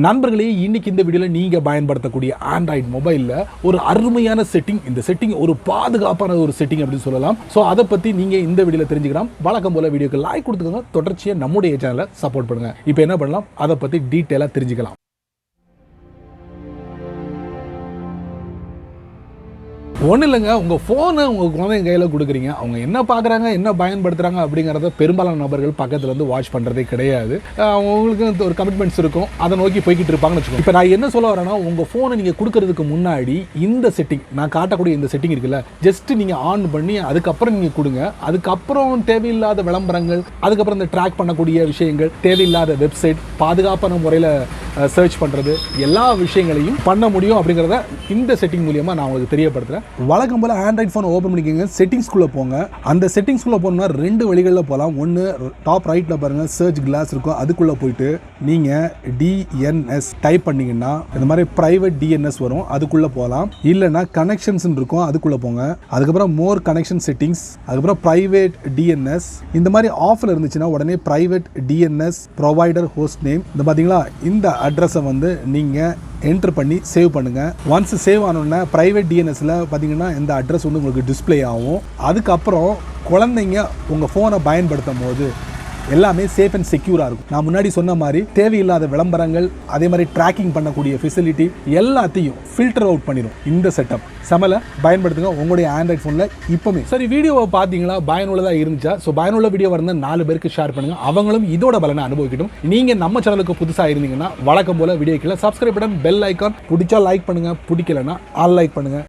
நண்பர்களே, இன்னைக்கு இந்த வீடியோவில் நீங்கள் பயன்படுத்தக்கூடிய ஆண்ட்ராய்டு மொபைலில் ஒரு அருமையான செட்டிங், இந்த செட்டிங் ஒரு பாதுகாப்பான ஒரு செட்டிங் அப்படின்னு சொல்லலாம். ஸோ அதை பற்றி நீங்கள் இந்த வீடியோவில் தெரிஞ்சுக்கலாம். வழக்கம் போல் வீடியோக்கு லைக் கொடுத்துக்கோங்க, தொடர்ச்சியாக நம்முடைய சேனலை சப்போர்ட் பண்ணுங்கள். இப்போ என்ன பண்ணலாம், அதை பற்றி டீட்டெயிலாக தெரிஞ்சுக்கலாம். ஒன்றும் இல்லைங்க, உங்கள் ஃபோனை உங்கள் குழந்தைங்க கையில் கொடுக்குறீங்க. அவங்க என்ன பார்க்குறாங்க, என்ன பயன்படுத்துகிறாங்க அப்படிங்கிறத பெரும்பாலான நபர்கள் பக்கத்தில் வந்து வாட்ச் பண்ணுறதே கிடையாது. அவங்களுக்கு ஒரு கமிட்மெண்ட்ஸ் இருக்கும், அதை நோக்கி போய்கிட்டு இருப்பாங்கன்னு வச்சுக்கோங்க. இப்போ நான் என்ன சொல்ல வரேன்னா, உங்கள் ஃபோனை நீங்கள் கொடுக்கறதுக்கு முன்னாடி இந்த செட்டிங், நான் காட்டக்கூடிய இந்த செட்டிங் இருக்குல்ல, ஜஸ்ட்டு நீங்கள் ஆன் பண்ணி அதுக்கப்புறம் நீங்கள் கொடுங்க. அதுக்கப்புறம் தேவையில்லாத விளம்பரங்கள், அதுக்கப்புறம் இந்த ட்ராக் பண்ணக்கூடிய விஷயங்கள், தேவையில்லாத வெப்சைட், பாதுகாப்பான முறையில் சர்ச் பண்ணுறது, எல்லா விஷயங்களையும் பண்ண முடியும் அப்படிங்கிறத இந்த செட்டிங் மூலியமாக நான் உங்களுக்கு தெரியப்படுத்துகிறேன். வழக்கம் போல் ஆண்ட்ராய்ட் ஃபோன் ஓப்பன் பண்ணிக்கோங்க, செட்டிங்ஸ்குள்ளே போங்க. அந்த செட்டிங்ஸ்குள்ளே போகணுன்னா ரெண்டு வழிகளில் போகலாம். ஒன்று டாப் ரைட்டில் பாருங்கள், சர்ச் கிளாஸ் இருக்கும், அதுக்குள்ளே போயிட்டு நீங்கள் DNS டைப் பண்ணிங்கன்னா இந்த மாதிரி ப்ரைவேட் DNS வரும், அதுக்குள்ளே போகலாம். இல்லைனா கனெக்ஷன்ஸ் இருக்கும், அதுக்குள்ளே போங்க. அதுக்கப்புறம் மோர் கனெக்ஷன் செட்டிங்ஸ், அதுக்கப்புறம் ப்ரைவேட் DNS. இந்த மாதிரி ஆஃபில் இருந்துச்சுன்னா உடனே private DNS provider host name, இந்த பார்த்தீங்களா, இந்த அட்ரஸை வந்து நீங்கள் என்டர் பண்ணி சேவ் பண்ணுங்கள். ஒன்ஸ் சேவ் ஆனோன்னா ப்ரைவேட் DNSல பார்த்தீங்கன்னா இந்த அட்ரஸ் வந்து உங்களுக்கு டிஸ்பிளே ஆகும். அதுக்கப்புறம் குழந்தைங்க உங்கள் ஃபோனை பயன்படுத்தும் போது எல்லாமே சேஃப் அண்ட் செக்யூராக இருக்கும். நான் முன்னாடி சொன்ன மாதிரி தேவையில்லாத விளம்பரங்கள், அதே மாதிரி ட்ராக்கிங் பண்ணக்கூடிய ஃபெசிலிட்டி எல்லாத்தையும் ஃபில்டர் அவுட் பண்ணிடும் இந்த செட்டப். சமல பயன்படுத்துங்க உங்களுடைய ஆண்ட்ராய்ட் ஃபோனில் இப்போமே. சரி, வீடியோவை பார்த்தீங்களா, பயனுள்ளதாக இருந்துச்சா? ஸோ பயனுள்ள வீடியோ இருந்தால் 4 பேருக்கு ஷேர் பண்ணுங்கள், அவங்களும் இதோட பலனை அனுபவிக்கட்டும். நீங்கள் நம்ம சேனலுக்கு புதுசாக இருந்தீங்கன்னா வழக்கம் போல் வீடியோ கீழே சப்ஸ்கிரைப் பட்டன், பெல் ஐக்கான், பிடிச்சா லைக் பண்ணுங்கள், பிடிக்கலன்னா அன்லைக் பண்ணுங்கள்.